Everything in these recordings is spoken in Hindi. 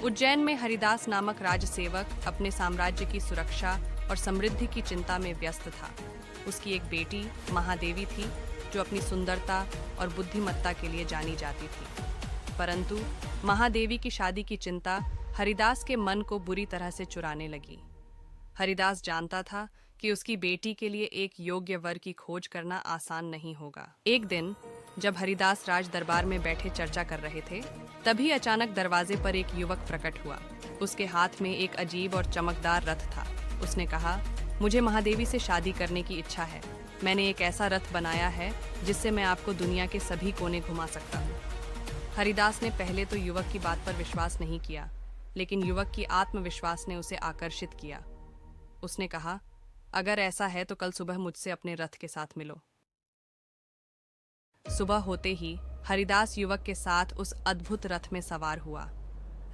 उज्जैन में हरिदास नामक राजसेवक अपने साम्राज्य की सुरक्षा और समृद्धि की चिंता में व्यस्त था। उसकी एक बेटी महादेवी थी जो अपनी सुंदरता और बुद्धिमत्ता के लिए जानी जाती थी। परंतु महादेवी की शादी की चिंता हरिदास के मन को बुरी तरह से चुराने लगी। हरिदास जानता था कि उसकी बेटी के लिए एक योग्य वर की खोज करना आसान नहीं होगा। एक दिन जब हरिदास राज दरबार में बैठे चर्चा कर रहे थे, तभी अचानक दरवाजे पर एक युवक प्रकट हुआ। उसके हाथ में एक अजीब और चमकदार रथ था। उसने कहा, मुझे महादेवी से शादी करने की इच्छा है। मैंने एक ऐसा रथ बनाया है जिससे मैं आपको दुनिया के सभी कोने घुमा सकता हूँ। हरिदास ने पहले तो युवक की बात पर विश्वास नहीं किया, लेकिन युवक की आत्मविश्वास ने उसे आकर्षित किया। उसने कहा, अगर ऐसा है तो कल सुबह मुझसे अपने रथ के साथ मिलो। सुबह होते ही हरिदास युवक के साथ उस अद्भुत रथ में सवार हुआ।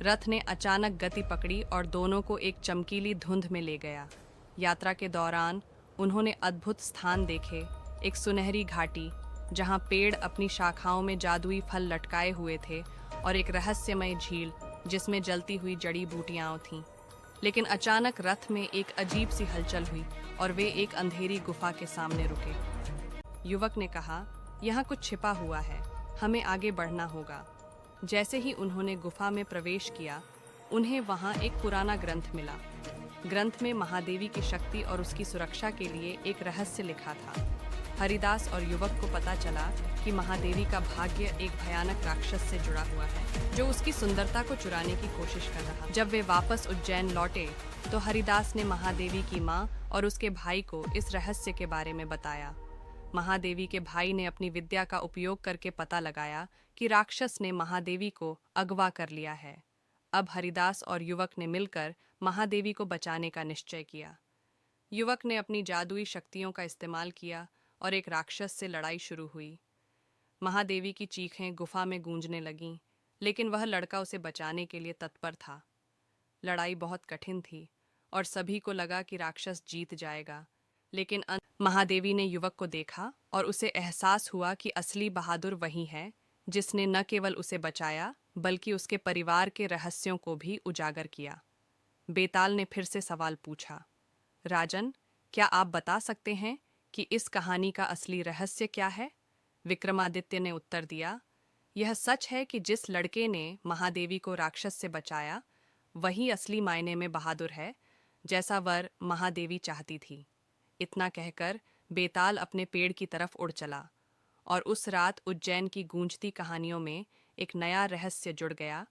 रथ ने अचानक गति पकड़ी और दोनों को एक चमकीली धुंध में ले गया। यात्रा के दौरान उन्होंने अद्भुत स्थान देखे, एक सुनहरी घाटी जहां पेड़ अपनी शाखाओं में जादुई फल लटकाए हुए थे और एक रहस्यमय झील जिसमें जलती हुई जड़ी बूटियां थीं। लेकिन अचानक रथ में एक अजीब सी हलचल हुई और वे एक अंधेरी गुफा के सामने रुके। युवक ने कहा, यहाँ कुछ छिपा हुआ है, हमें आगे बढ़ना होगा। जैसे ही उन्होंने गुफा में प्रवेश किया, उन्हें वहाँ एक पुराना ग्रंथ मिला। ग्रंथ में महादेवी की शक्ति और उसकी सुरक्षा के लिए एक रहस्य लिखा था। हरिदास और युवक को पता चला कि महादेवी का भाग्य एक भयानक राक्षस से जुड़ा हुआ है जो उसकी सुंदरता को चुराने की कोशिश कर रहा। जब वे वापस उज्जैन लौटे तो हरिदास ने महादेवी की मां और उसके भाई को इस रहस्य के बारे में बताया। महादेवी के भाई ने अपनी विद्या का उपयोग करके पता लगाया कि राक्षस ने महादेवी को अगवा कर लिया है। अब हरिदास और युवक ने मिलकर महादेवी को बचाने का निश्चय किया। युवक ने अपनी जादुई शक्तियों का इस्तेमाल किया और एक राक्षस से लड़ाई शुरू हुई। महादेवी की चीखें गुफा में गूंजने लगीं, लेकिन वह लड़का उसे बचाने के लिए तत्पर था। लड़ाई बहुत कठिन थी और सभी को लगा कि राक्षस जीत जाएगा, लेकिन महादेवी ने युवक को देखा और उसे एहसास हुआ कि असली बहादुर वही है जिसने न केवल उसे बचाया बल्कि उसके परिवार के रहस्यों को भी उजागर किया। बेताल ने फिर से सवाल पूछा, राजन, क्या आप बता सकते हैं कि इस कहानी का असली रहस्य क्या है? विक्रमादित्य ने उत्तर दिया, यह सच है कि जिस लड़के ने महादेवी को राक्षस से बचाया वही असली मायने में बहादुर है, जैसा वर महादेवी चाहती थी। इतना कहकर बेताल अपने पेड़ की तरफ उड़ चला और उस रात उज्जैन की गूंजती कहानियों में एक नया रहस्य जुड़ गया